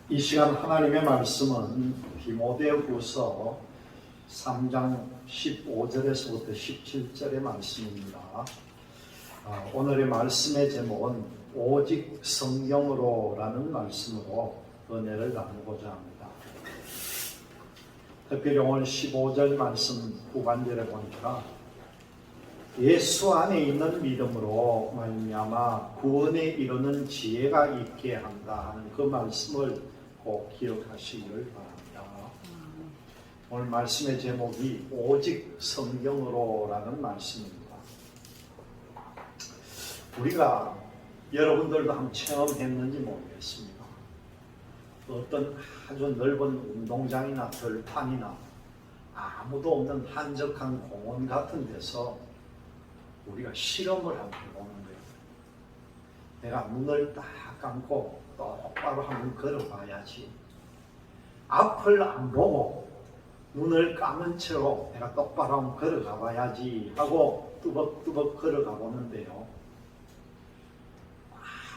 이 시간 하나님의 말씀은 디모데후서 3장 15절에서부터 17절의 말씀입니다. 오늘의 말씀의 제목은 오직 성경으로라는 말씀으로 은혜를 나누고자 합니다. 특별히 오늘 15절 말씀 후반절에 보니까 예수 안에 있는 믿음으로 말미암아 구원에 이르는 지혜가 있게 한다 하는 그 말씀을 꼭 기억하시기를 바랍니다. 오늘 말씀의 제목이 오직 성경으로라는 말씀입니다. 우리가 여러분들도 한번 체험했는지 모르겠습니다. 어떤 아주 넓은 운동장이나 들판이나 아무도 없는 한적한 공원 같은 데서 우리가 실험을 한번 해보는 거예요. 내가 눈을 딱 감고 똑바로 한번 걸어봐야지. 앞을 안 보고 눈을 감은 채로 내가 똑바로 한번 걸어가 봐야지 하고 뚜벅뚜벅 걸어가 보는데요.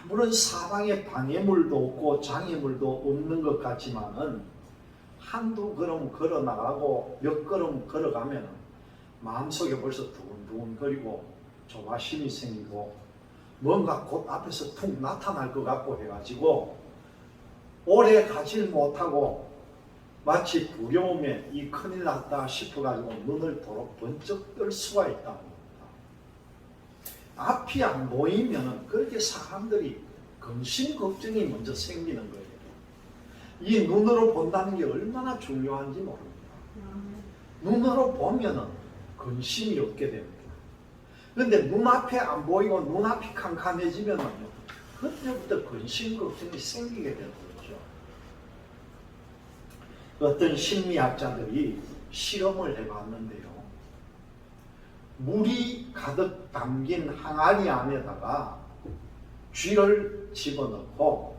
아무런 사방에 방해물도 없고 장애물도 없는 것 같지만은 한두 걸음 걸어 나가고 몇 걸음 걸어가면 마음속에 벌써 두근두근거리고 조바심이 생기고 뭔가 곧 앞에서 툭 나타날 것 같고 해가지고 오래 가질 못하고 마치 두려움에 이 큰일 났다 싶어가지고 눈을 도로 번쩍 뜰 수가 있다는 겁니다. 앞이 안 보이면 그렇게 사람들이 근심 걱정이 먼저 생기는 거예요. 이 눈으로 본다는 게 얼마나 중요한지 모릅니다. 눈으로 보면은 근심이 없게 됩니다. 그런데 눈앞에 안 보이고 눈앞이 캄캄해지면은요, 그때부터 근심 걱정이 생기게 되는 거죠. 어떤 심리학자들이 실험을 해봤는데요, 물이 가득 담긴 항아리 안에다가 쥐를 집어넣고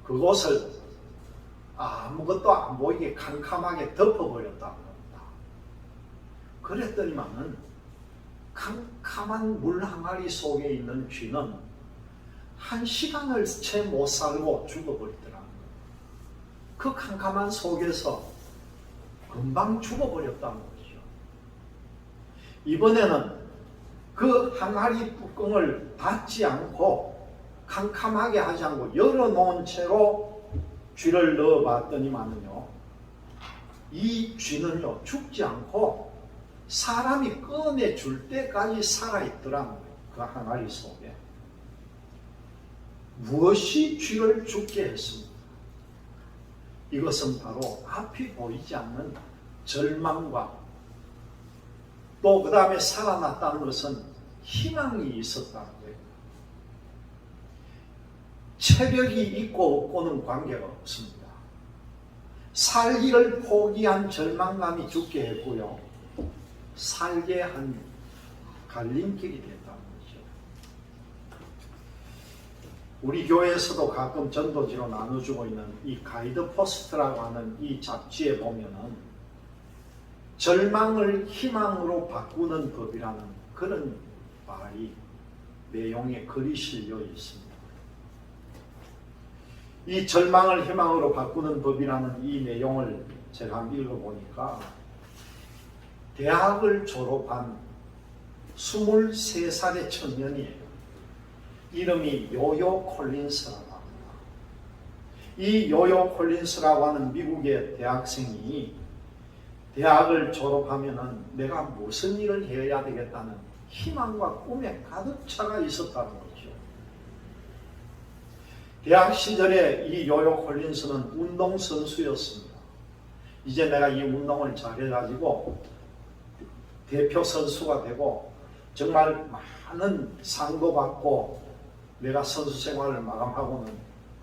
그곳을 아무것도 안 보이게 캄캄하게 덮어버렸다고 합니다. 그랬더니만은 캄캄한 물 항아리 속에 있는 쥐는 1시간을 채 못 살고 죽어버리더라고요. 그 캄캄한 속에서 금방 죽어버렸다는 거죠. 이번에는 그 항아리 뚜껑을 닫지 않고 캄캄하게 하지 않고 열어놓은 채로 쥐를 넣어봤더니만은요, 이 쥐는요 죽지 않고 사람이 꺼내줄 때까지 살아있더라고요. 그 항아리 속에. 무엇이 쥐를 죽게 했습니까? 이것은 바로 앞이 보이지 않는 절망과 또 그 다음에 살아났다는 것은 희망이 있었다는 거예요. 체력이 있고 없고는 관계가 없습니다. 살기를 포기한 절망감이 죽게 했고요, 살게 한 갈림길이 됐다는 거죠. 우리 교회에서도 가끔 전도지로 나눠주고 있는 이 가이드 포스트라고 하는 이 잡지에 보면은 절망을 희망으로 바꾸는 법이라는 그런 말이 내용에 글이 실려 있습니다. 이 절망을 희망으로 바꾸는 법이라는 이 내용을 제가 한번 읽어보니까 대학을 졸업한 23살의 청년이에요. 이름이 요요 콜린스라고 합니다. 이 요요 콜린스라고 하는 미국의 대학생이 대학을 졸업하면은 내가 무슨 일을 해야 되겠다는 희망과 꿈에 가득 차가 있었다는 거죠. 대학 시절에 이 요요 콜린스는 운동선수였습니다. 이제 내가 이 운동을 잘해가지고 대표 선수가 되고 정말 많은 상도 받고 내가 선수 생활을 마감하고는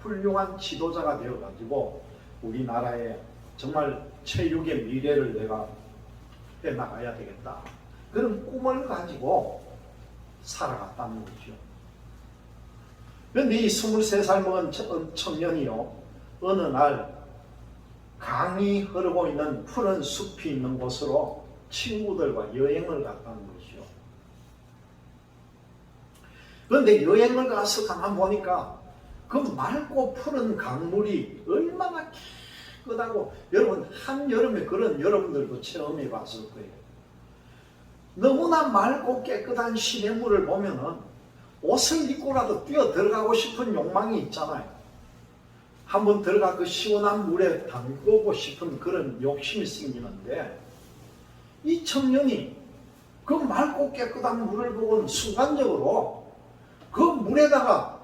훌륭한 지도자가 되어가지고 우리나라에 정말 체육의 미래를 내가 해나가야 되겠다, 그런 꿈을 가지고 살아갔다는 거죠. 그런데 이 23살 먹은 청년이요, 어느 날 강이 흐르고 있는 푸른 숲이 있는 곳으로 친구들과 여행을 갔다는 것이죠. 그런데 여행을 가서 가만 보니까 그 맑고 푸른 강물이 얼마나 깨끗하고, 여러분 한여름에 그런 여러분들도 체험해 봤을 거예요. 너무나 맑고 깨끗한 시냇물을 보면은 옷을 입고라도 뛰어 들어가고 싶은 욕망이 있잖아요. 한번 들어가 그 시원한 물에 담그고 싶은 그런 욕심이 생기는데, 이 청년이 그 맑고 깨끗한 물을 보고는 순간적으로 그 물에다가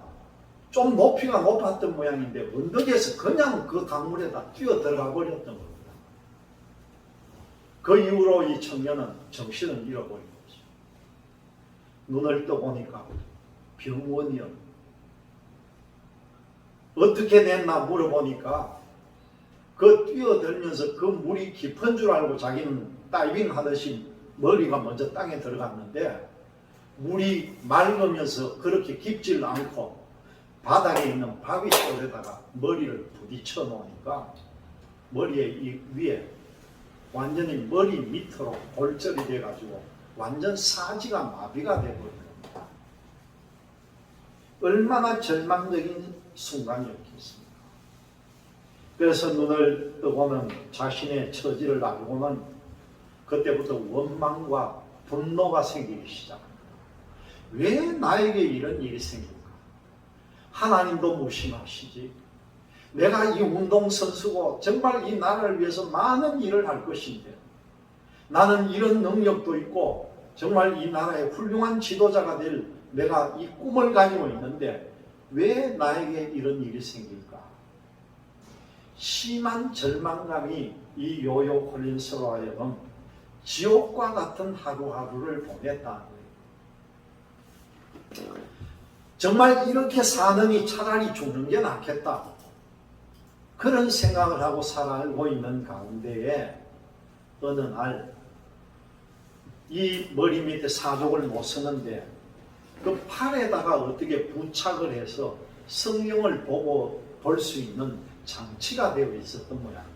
좀 높이가 높았던 모양인데 언덕에서 그냥 그 강물에다 뛰어 들어가 버렸던 겁니다. 그 이후로 이 청년은 정신을 잃어버린 거죠. 눈을 떠보니까 병원이었습니다. 어떻게 됐나 물어보니까 그 뛰어들면서 그 물이 깊은 줄 알고 자기는 다이빙 하듯이 머리가 먼저 땅에 들어갔는데, 물이 맑으면서 그렇게 깊질 않고 바닥에 있는 바위돌에다가 머리를 부딪혀 놓으니까 머리에 이 위에 완전히 머리 밑으로 골절이 돼가지고 완전 사지가 마비가 돼버린 겁니다. 얼마나 절망적인 순간이었겠습니까? 그래서 눈을 뜨고는 자신의 처지를 알고는 그때부터 원망과 분노가 생기기 시작합니다. 왜 나에게 이런 일이 생길까? 하나님도 무심하시지. 내가 이 운동선수고 정말 이 나라를 위해서 많은 일을 할 것인데, 나는 이런 능력도 있고 정말 이 나라의 훌륭한 지도자가 될 내가 이 꿈을 가지고 있는데 왜 나에게 이런 일이 생길까? 심한 절망감이 이 요요 콜린스로 하여금 지옥과 같은 하루하루를 보냈다는 거예요. 정말 이렇게 사느니 차라리 죽는 게 낫겠다, 그런 생각을 하고 살고 있는 가운데에 어느 날 이 머리 밑에 사족을 못 쓰는데 그 팔에다가 어떻게 부착을 해서 성경을 보고 볼 수 있는 장치가 되어 있었던 모양입니다.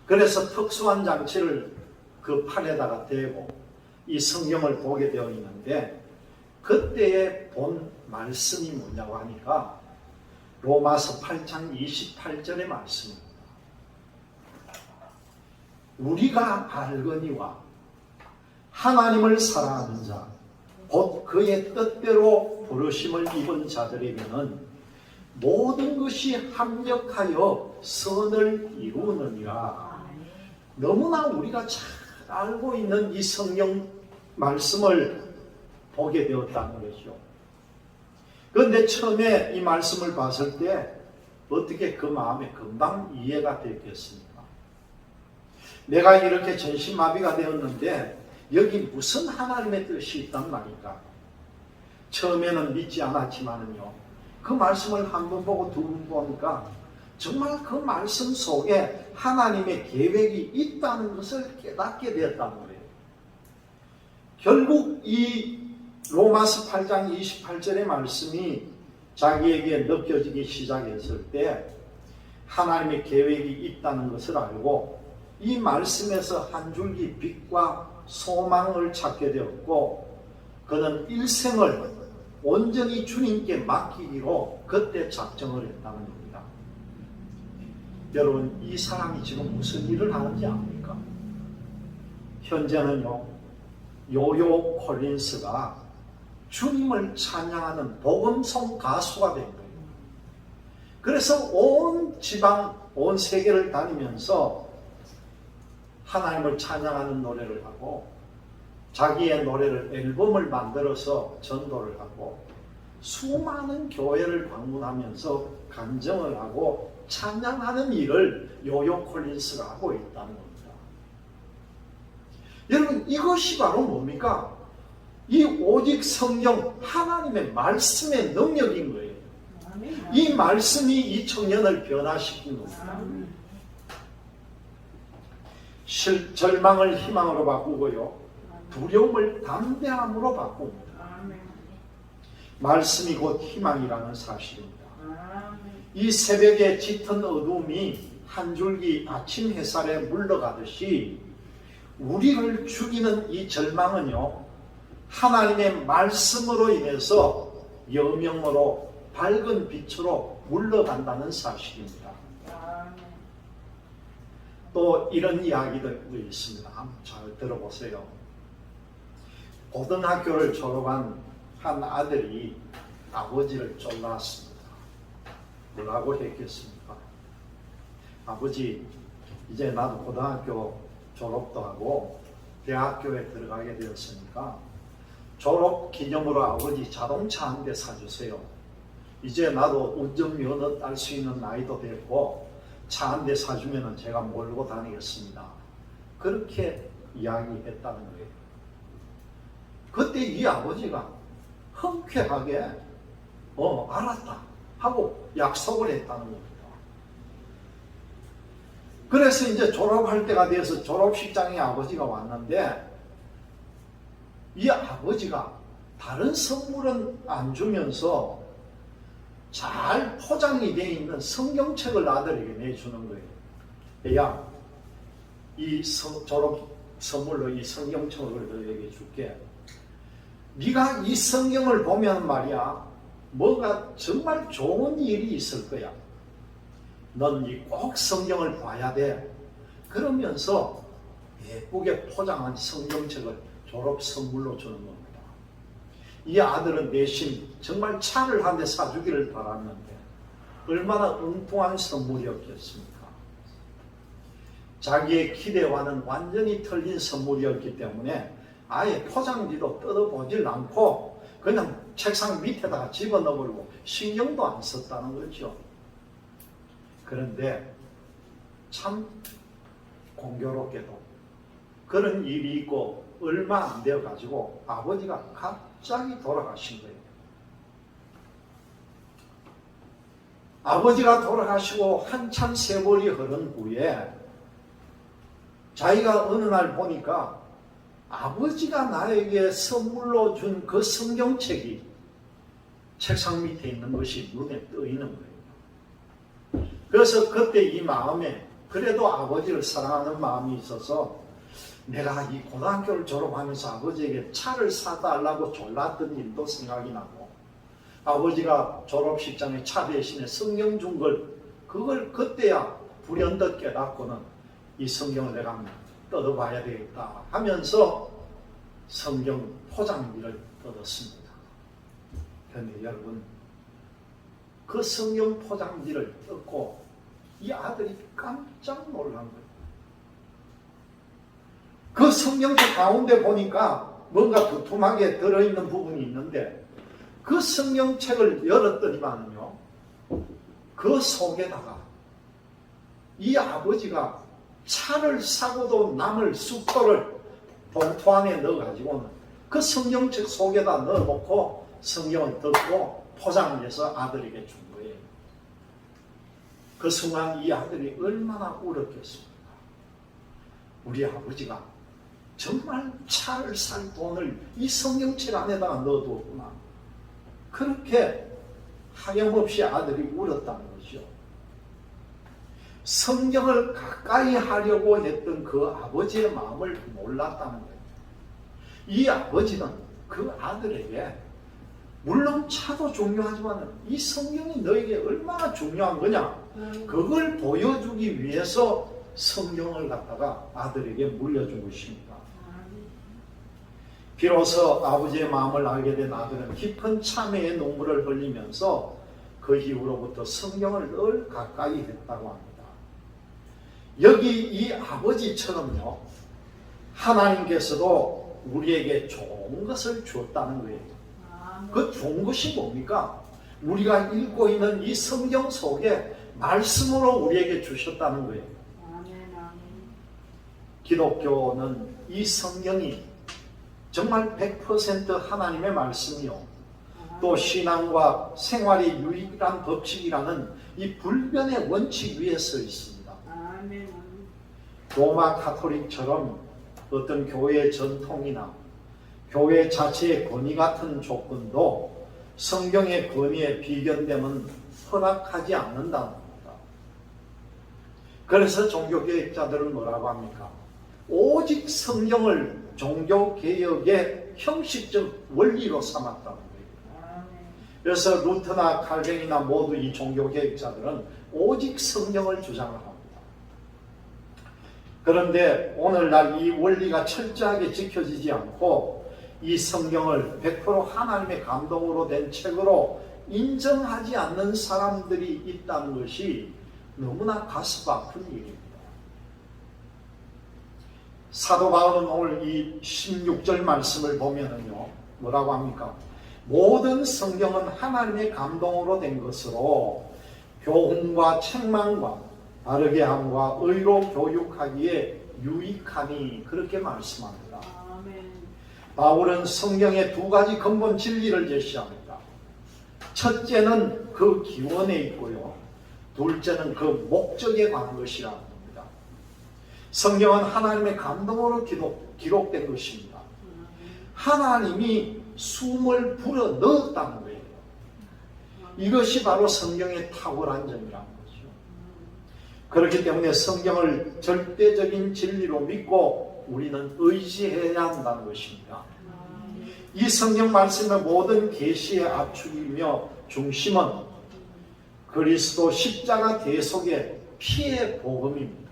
그래서 특수한 장치를 그 팔에다가 대고 이 성경을 보게 되어 있는데, 그때에 본 말씀이 뭐냐고 하니까 로마서 8장 28절의 말씀입니다. 우리가 알거니와 하나님을 사랑하는 자, 곧 그의 뜻대로 부르심을 입은 자들에게는 모든 것이 합력하여 선을 이루느니라. 너무나 우리가 잘 알고 있는 이 성경 말씀을 보게 되었다는 것이죠. 그런데 처음에 이 말씀을 봤을 때 어떻게 그 마음에 금방 이해가 됐겠습니까? 내가 이렇게 전신마비가 되었는데 여기 무슨 하나님의 뜻이 있단 말인가? 처음에는 믿지 않았지만은요, 그 말씀을 한 번 보고 두 번 보니까 정말 그 말씀 속에 하나님의 계획이 있다는 것을 깨닫게 되었단 말이에요. 결국 이 로마서 8장 28절의 말씀이 자기에게 느껴지기 시작했을 때 하나님의 계획이 있다는 것을 알고 이 말씀에서 한 줄기 빛과 소망을 찾게 되었고, 그는 일생을 온전히 주님께 맡기기로 그때 작정을 했다는 겁니다. 여러분, 이 사람이 지금 무슨 일을 하는지 압니까? 현재는요, 요요 콜린스가 주님을 찬양하는 복음송 가수가 된 거예요. 그래서 온 지방, 온 세계를 다니면서 하나님을 찬양하는 노래를 하고 자기의 노래를 앨범을 만들어서 전도를 하고 수많은 교회를 방문하면서 간증을 하고 찬양하는 일을 요요 콜린스가 하고 있다는 겁니다. 여러분, 이것이 바로 뭡니까? 이 오직 성경 하나님의 말씀의 능력인 거예요. 이 말씀이 이 청년을 변화시킨 겁니다. 절망을 희망으로 바꾸고요, 두려움을 담대함으로 바꿉니다. 말씀이 곧 희망이라는 사실입니다. 이 새벽에 짙은 어둠이 한 줄기 아침 햇살에 물러가듯이 우리를 죽이는 이 절망은요, 하나님의 말씀으로 인해서 여명으로 밝은 빛으로 물러간다는 사실입니다. 또 이런 이야기도 있습니다. 한번 잘 들어보세요. 고등학교를 졸업한 한 아들이 아버지를 졸랐습니다. 뭐라고 했겠습니까? 아버지, 이제 나도 고등학교 졸업도 하고 대학교에 들어가게 되었으니까 졸업 기념으로 아버지 자동차 한 대 사주세요. 이제 나도 운전면허 딸 수 있는 나이도 됐고 차 한 대 사주면 제가 몰고 다니겠습니다. 그렇게 이야기했다는 거예요. 그때 이 아버지가 흔쾌하게 알았다 하고 약속을 했다는 겁니다. 그래서 이제 졸업할 때가 되어서 졸업식장에 아버지가 왔는데 이 아버지가 다른 선물은 안 주면서 잘 포장이 되어 있는 성경책을 아들에게 내주는 거예요. 야, 이 졸업 선물로 이 성경책을 너에게 줄게. 네가 이 성경을 보면 말이야, 뭐가 정말 좋은 일이 있을 거야. 넌 꼭 성경을 봐야 돼. 그러면서 예쁘게 포장한 성경책을 졸업 선물로 주는 겁니다. 이 아들은 내심 정말 차를 한 대 사주기를 바랐는데 얼마나 엉뚱한 선물이었겠습니까? 자기의 기대와는 완전히 틀린 선물이었기 때문에 아예 포장지도 뜯어보질 않고 그냥 책상 밑에다가 집어넣으려고 신경도 안 썼다는 거죠. 그런데 참 공교롭게도 그런 일이 있고 얼마 안 되어 가지고 아버지가 갑자기 돌아가신 거예요. 아버지가 돌아가시고 한참 세월이 흐른 후에 자기가 어느 날 보니까 아버지가 나에게 선물로 준 그 성경책이 책상 밑에 있는 것이 눈에 떠있는 거예요. 그래서 그때 이 마음에 그래도 아버지를 사랑하는 마음이 있어서 내가 이 고등학교를 졸업하면서 아버지에게 차를 사달라고 졸랐던 일도 생각이 나고 아버지가 졸업식장에 차 대신에 성경 준 그걸 그때야 불현듯 깨닫고는 이 성경을 내가 뜯어봐야 되겠다 하면서 성경 포장지를 뜯었습니다. 그런데 여러분, 그 성경 포장지를 뜯고 이 아들이 깜짝 놀란 거예요. 그 성경책 가운데 보니까 뭔가 두툼하게 들어있는 부분이 있는데 그 성경책을 열었더니만요, 그 속에다가 이 아버지가 차를 사고도 남을 숙도를 봉투 안에 넣어가지고는 그 성경책 속에다 넣어놓고 성경을 덮고 포장을 해서 아들에게 준 거예요. 그 순간 이 아들이 얼마나 울었겠습니까? 우리 아버지가 정말 차를 살 돈을 이 성경책 안에다가 넣어두었구나. 그렇게 하염없이 아들이 울었다는 거죠. 성경을 가까이 하려고 했던 그 아버지의 마음을 몰랐다는 거예요. 이 아버지는 그 아들에게 물론 차도 중요하지만 이 성경이 너에게 얼마나 중요한 거냐, 그걸 보여주기 위해서 성경을 갖다가 아들에게 물려준 것입니다. 비로소 아버지의 마음을 알게 된 아들은 깊은 참회의 눈물을 흘리면서 그 이후로부터 성경을 늘 가까이 했다고 합니다. 여기 이 아버지처럼요, 하나님께서도 우리에게 좋은 것을 주었다는 거예요. 그 좋은 것이 뭡니까? 우리가 읽고 있는 이 성경 속에 말씀으로 우리에게 주셨다는 거예요. 기독교는 이 성경이 정말 100% 하나님의 말씀이요, 또 신앙과 생활의 유일한 법칙이라는 이 불변의 원칙 위에 서 있습니다. 로마 카톨릭처럼 어떤 교회의 전통이나 교회 자체의 권위 같은 조건도 성경의 권위에 비견됨은 허락하지 않는다는 겁니다. 그래서 종교개혁자들은 뭐라고 합니까? 오직 성경을 종교개혁의 형식적 원리로 삼았다는 거예요. 그래서 루터나 칼뱅이나 모두 이 종교개혁자들은 오직 성경을 주장을 합니다. 그런데 오늘날 이 원리가 철저하게 지켜지지 않고 이 성경을 100% 하나님의 감동으로 된 책으로 인정하지 않는 사람들이 있다는 것이 너무나 가슴 아픈 일입니다. 사도 바울은 오늘 이 16절 말씀을 보면은요, 뭐라고 합니까? 모든 성경은 하나님의 감동으로 된 것으로 교훈과 책망과 바르게 함과 의로 교육하기에 유익하니, 그렇게 말씀합니다. 아멘. 바울은 성경의 두 가지 근본 진리를 제시합니다. 첫째는 그 기원에 있고요, 둘째는 그 목적에 관한 것이라고 합니다. 성경은 하나님의 감동으로 기록된 것입니다. 하나님이 숨을 불어 넣었다는 거예요. 이것이 바로 성경의 탁월한 점이라는 거죠. 그렇기 때문에 성경을 절대적인 진리로 믿고 우리는 의지해야 한다는 것입니다. 이 성경 말씀의 모든 계시의 압축이며 중심은 그리스도 십자가 대속의 피의 복음입니다.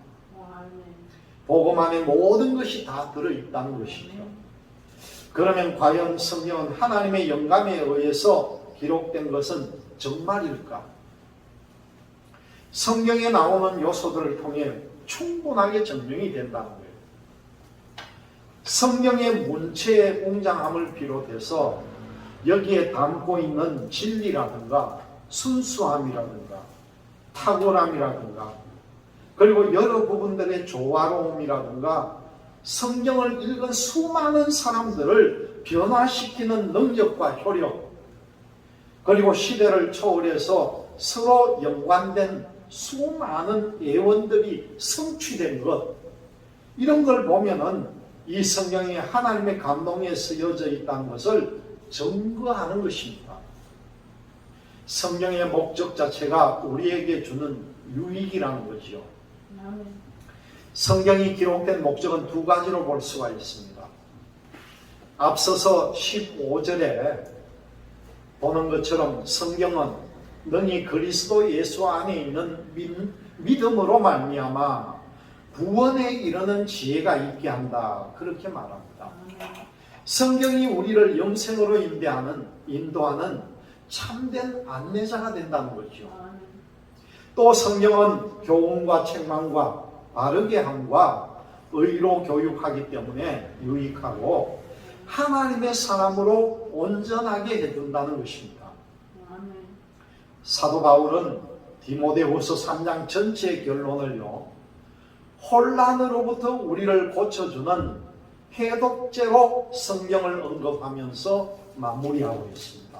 복음 안에 모든 것이 다 들어있다는 것이죠. 그러면 과연 성경은 하나님의 영감에 의해서 기록된 것은 정말일까? 성경에 나오는 요소들을 통해 충분하게 증명이 된다는 거예요. 성경의 문체의 웅장함을 비롯해서 여기에 담고 있는 진리라든가 순수함이라든가 탁월함이라든가 그리고 여러 부분들의 조화로움이라든가 성경을 읽은 수많은 사람들을 변화시키는 능력과 효력, 그리고 시대를 초월해서 서로 연관된 수많은 예언들이 성취된 것, 이런 걸 보면은 이 성경이 하나님의 감동에 쓰여져 있다는 것을 증거하는 것입니다. 성경의 목적 자체가 우리에게 주는 유익이라는 거죠. 성경이 기록된 목적은 두 가지로 볼 수가 있습니다. 앞서서 15절에 보는 것처럼 성경은 너희 그리스도 예수 안에 있는 믿음으로 말미암아 구원에 이르는 지혜가 있게 한다, 그렇게 말합니다. 성경이 우리를 영생으로 인도하는 참된 안내자가 된다는 거죠. 또 성경은 교훈과 책망과 바르게 함과 의로 교육하기 때문에 유익하고 하나님의 사람으로 온전하게 해준다는 것입니다. 사도 바울은 디모데후서 3장 전체의 결론을요, 혼란으로부터 우리를 고쳐주는 해독제로 성경을 언급하면서 마무리하고 있습니다.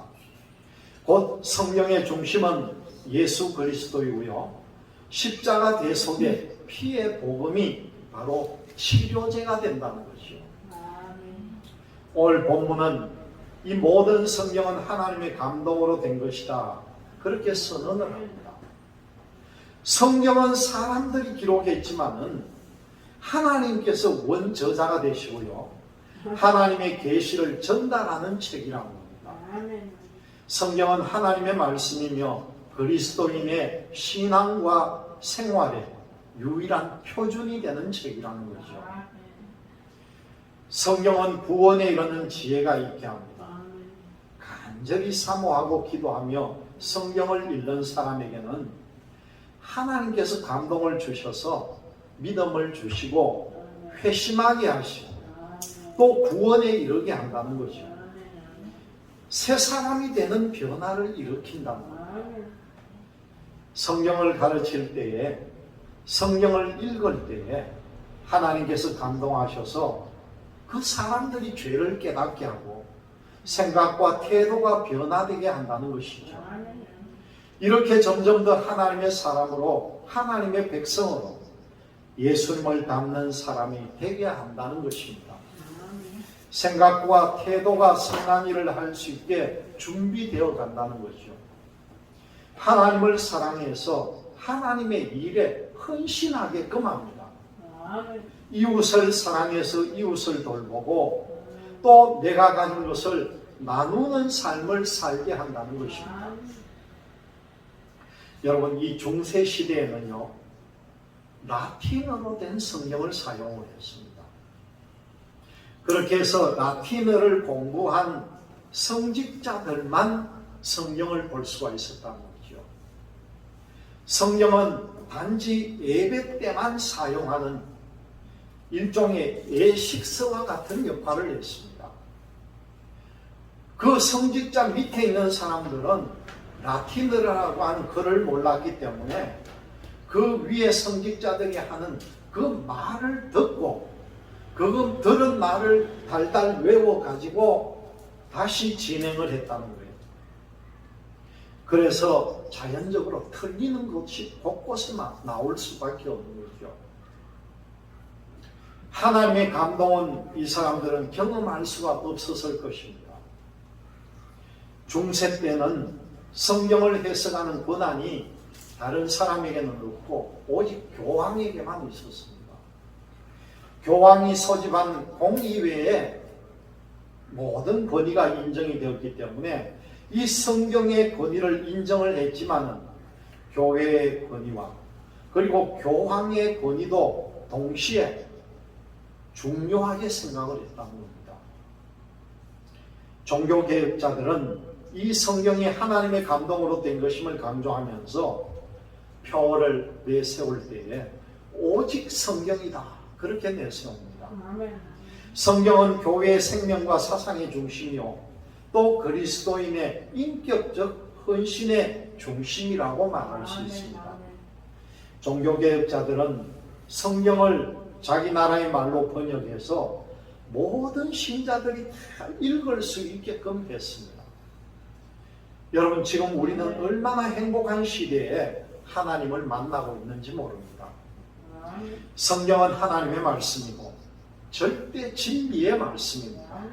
곧 성경의 중심은 예수 그리스도이고요, 십자가 대속의 피의 복음이 바로 치료제가 된다는 거죠. 오늘 본문은 이 모든 성경은 하나님의 감동으로 된 것이다, 그렇게 선언을 합니다. 성경은 사람들이 기록했지만은 하나님께서 원저자가 되시고요, 하나님의 계시를 전달하는 책이라고 합니다. 성경은 하나님의 말씀이며 그리스도인의 신앙과 생활의 유일한 표준이 되는 책이라는 거죠. 성경은 구원에 이르는 지혜가 있게 합니다. 간절히 사모하고 기도하며 성경을 읽는 사람에게는 하나님께서 감동을 주셔서 믿음을 주시고 회심하게 하시고 또 구원에 이르게 한다는 거죠. 새 사람이 되는 변화를 일으킨다는 거예요. 성경을 가르칠 때에, 성경을 읽을 때에 하나님께서 감동하셔서 그 사람들이 죄를 깨닫게 하고 생각과 태도가 변화되게 한다는 것이죠. 이렇게 점점 더 하나님의 사람으로, 하나님의 백성으로 예수님을 닮는 사람이 되게 한다는 것입니다. 생각과 태도가 선한 일을 할 수 있게 준비되어 간다는 거죠. 하나님을 사랑해서 하나님의 일에 헌신하게끔 합니다. 이웃을 사랑해서 이웃을 돌보고 또 내가 가진 것을 나누는 삶을 살게 한다는 것입니다. 여러분, 이 중세 시대에는요, 라틴어로 된 성경을 사용을 했습니다. 그렇게 해서 라틴어를 공부한 성직자들만 성경을 볼 수가 있었다는 거죠. 성경은 단지 예배 때만 사용하는 일종의 예식서와 같은 역할을 했습니다. 그 성직자 밑에 있는 사람들은 라틴어라고 하는 글을 몰랐기 때문에 그 위에 성직자들이 하는 그 말을 듣고 그 들은 말을 달달 외워가지고 다시 진행을 했다는 거예요. 그래서 자연적으로 틀리는 것이 곳곳에 나올 수밖에 없는 거죠. 하나님의 감동은 이 사람들은 경험할 수가 없었을 것입니다. 중세 때는 성경을 해석하는 권한이 다른 사람에게는 없고 오직 교황에게만 있었습니다. 교황이 소집한 공의회에 모든 권위가 인정이 되었기 때문에 이 성경의 권위를 인정을 했지만은 교회의 권위와 그리고 교황의 권위도 동시에 중요하게 생각을 했다는 겁니다. 종교개혁자들은 이 성경이 하나님의 감동으로 된 것임을 강조하면서 표어를 내세울 때에 오직 성경이다 그렇게 내세웁니다. 성경은 교회의 생명과 사상의 중심이요 또 그리스도인의 인격적 헌신의 중심이라고 말할 수 있습니다. 종교개혁자들은 성경을 자기 나라의 말로 번역해서 모든 신자들이 다 읽을 수 있게끔 했습니다. 여러분, 지금 우리는 얼마나 행복한 시대에 하나님을 만나고 있는지 모릅니다. 성경은 하나님의 말씀이고 절대 진리의 말씀입니다.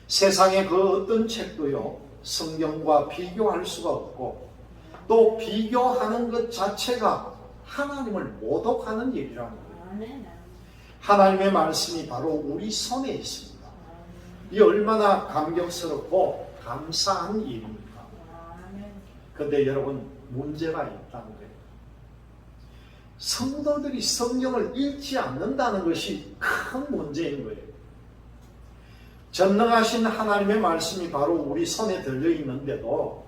세상의 그 어떤 책도요 성경과 비교할 수가 없고 또 비교하는 것 자체가 하나님을 모독하는 일이라는 거예요. 하나님의 말씀이 바로 우리 손에 있습니다. 이 얼마나 감격스럽고 감사한 일입니까? 그런데 여러분, 문제가 있다는 거예요. 성도들이 성경을 읽지 않는다는 것이 큰 문제인 거예요. 전능하신 하나님의 말씀이 바로 우리 손에 들려 있는데도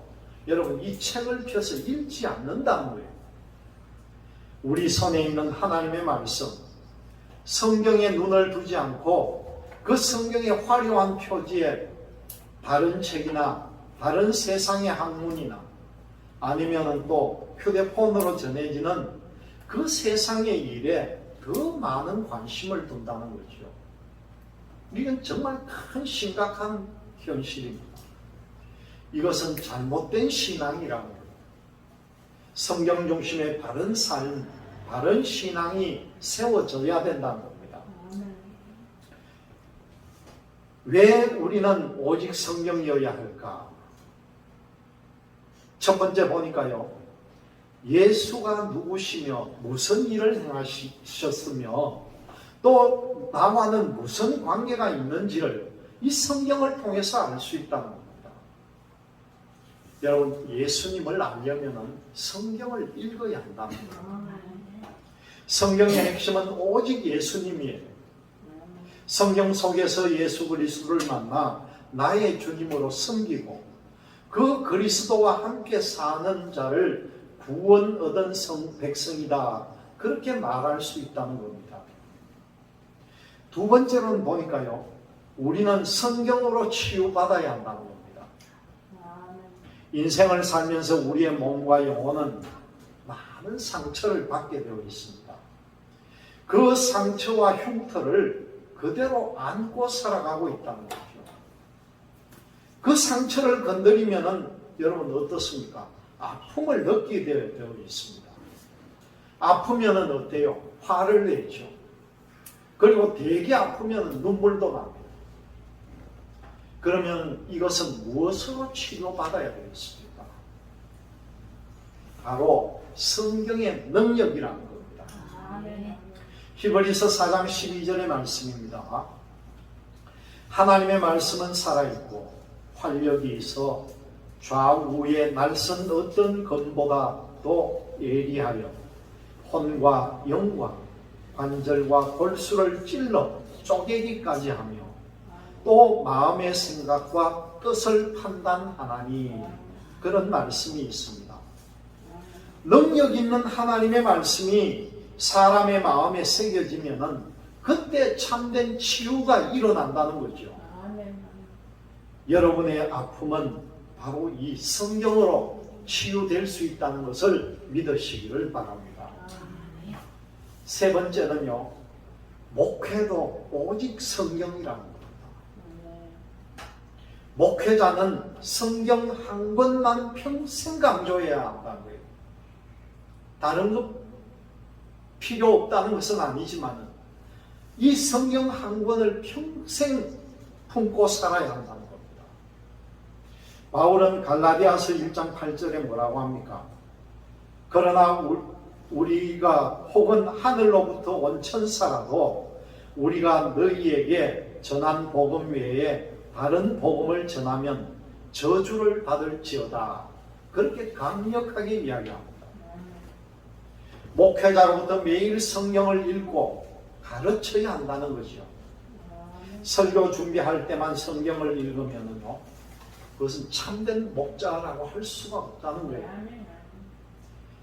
여러분, 이 책을 펴서 읽지 않는다는 거예요. 우리 손에 있는 하나님의 말씀, 성경에 눈을 두지 않고 그 성경의 화려한 표지에 다른 책이나 다른 세상의 학문이나 아니면 또 휴대폰으로 전해지는 그 세상의 일에 더 많은 관심을 둔다는 거죠. 이건 정말 큰 심각한 현실입니다. 이것은 잘못된 신앙이라는 거예요. 성경 중심의 바른 삶, 바른 신앙이 세워져야 된다는 겁니다. 왜 우리는 오직 성경이어야 할까? 첫 번째 보니까요, 예수가 누구시며 무슨 일을 행하셨으며 또 나와는 무슨 관계가 있는지를 이 성경을 통해서 알 수 있다는 겁니다. 여러분, 예수님을 알려면 성경을 읽어야 한다는 겁니다. 성경의 핵심은 오직 예수님이에요. 성경 속에서 예수 그리스도를 만나 나의 주님으로 섬기고 그 그리스도와 함께 사는 자를 구원 얻은 백성이다, 그렇게 말할 수 있다는 겁니다. 두 번째로는 보니까요, 우리는 성경으로 치유받아야 한다는 겁니다. 인생을 살면서 우리의 몸과 영혼은 많은 상처를 받게 되어 있습니다. 그 상처와 흉터를 그대로 안고 살아가고 있다는 거죠. 그 상처를 건드리면은 여러분 어떻습니까? 아픔을 느끼게 되어 있습니다. 아프면은 어때요? 화를 내죠. 그리고 되게 아프면은 눈물도 납니다. 그러면 이것은 무엇으로 치료받아야 되겠습니까? 바로 성경의 능력이라는 겁니다. 히브리서 4장 12절의 말씀입니다. 하나님의 말씀은 살아있고 활력이 있어 좌우의 날선 어떤 검보다도 예리하여 혼과 영과 관절과 골수를 찔러 쪼개기까지 하며 또 마음의 생각과 뜻을 판단하나니, 그런 말씀이 있습니다. 능력 있는 하나님의 말씀이 사람의 마음에 새겨지면은 그때 참된 치유가 일어난다는 거죠. 여러분의 아픔은 바로 이 성경으로 치유될 수 있다는 것을 믿으시기를 바랍니다. 세 번째는요, 목회도 오직 성경이라는 겁니다. 목회자는 성경 한 권만 평생 강조해야 한다는 거예요. 다른 것 필요 없다는 것은 아니지만 이 성경 한 권을 평생 품고 살아야 한다는 겁니다. 바울은 갈라디아서 1장 8절에 뭐라고 합니까? 그러나 우리가 혹은 하늘로부터 온 천사라도 우리가 너희에게 전한 복음 외에 다른 복음을 전하면 저주를 받을지어다. 그렇게 강력하게 이야기합니다. 목회자로부터 매일 성경을 읽고 가르쳐야 한다는 거죠. 설교 준비할 때만 성경을 읽으면요, 그것은 참된 목자라고 할 수가 없다는 거예요.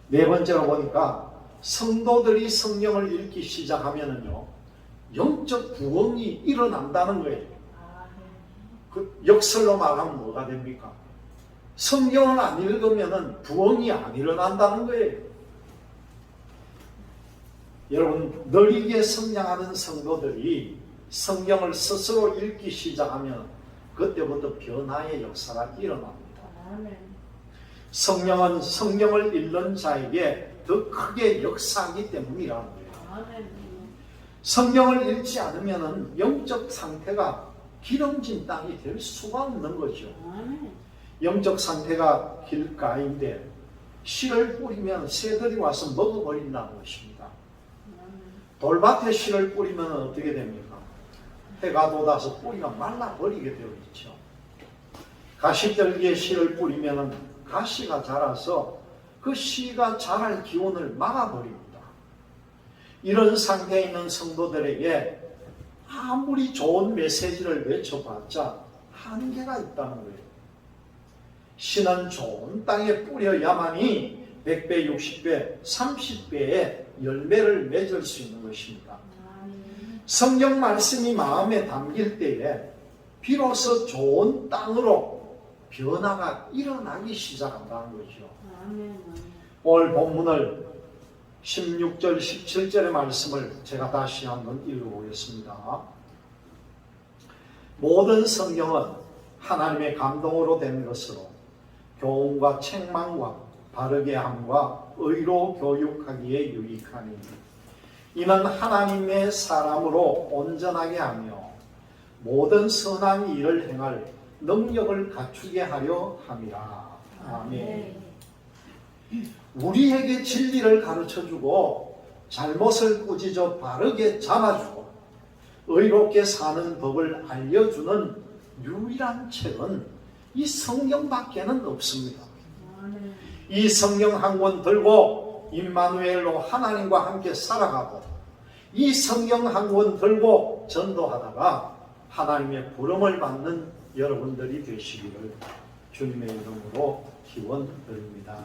네 번째로 보니까 성도들이 성경을 읽기 시작하면요, 영적 부흥이 일어난다는 거예요. 그 역설로 말하면 뭐가 됩니까? 성경을 안 읽으면 부흥이 안 일어난다는 거예요. 여러분, 느리게 성장하는 성도들이 성경을 스스로 읽기 시작하면 그때부터 변화의 역사가 일어납니다. 성령은 성경을 읽는 자에게 더 크게 역사하기 때문이라는 거예요. 성경을 읽지 않으면 영적 상태가 기름진 땅이 될 수가 없는 거죠. 영적 상태가 길가인데 씨를 뿌리면 새들이 와서 먹어버린다는 것입니다. 돌밭에 씨를 뿌리면 어떻게 됩니까? 해가 돋아서 뿌리가 말라버리게 되어 있죠. 가시떨기에 씨를 뿌리면 가시가 자라서 그 씨가 자랄 기운을 막아버립니다. 이런 상태에 있는 성도들에게 아무리 좋은 메시지를 외쳐봤자 한계가 있다는 거예요. 씨는 좋은 땅에 뿌려야만이 100배, 60배, 30배의 열매를 맺을 수 있는 것입니다. 성경 말씀이 마음에 담길 때에 비로소 좋은 땅으로 변화가 일어나기 시작한다는 거죠. 오늘 본문을 16절, 17절의 말씀을 제가 다시 한번 읽어보겠습니다. 모든 성경은 하나님의 감동으로 된 것으로 교훈과 책망과 바르게 함과 의로 교육하기에 유익하니 이는 하나님의 사람으로 온전하게 하며 모든 선한 일을 행할 능력을 갖추게 하려 함이라. 아멘. 우리에게 진리를 가르쳐주고 잘못을 꾸짖어 바르게 잡아주고 의롭게 사는 법을 알려주는 유일한 책은 이 성경밖에는 없습니다. 이 성경 한 권 들고 임마누엘로 하나님과 함께 살아가고 이 성경 한 권 들고 전도하다가 하나님의 부름을 받는 여러분들이 되시기를 주님의 이름으로 기원드립니다.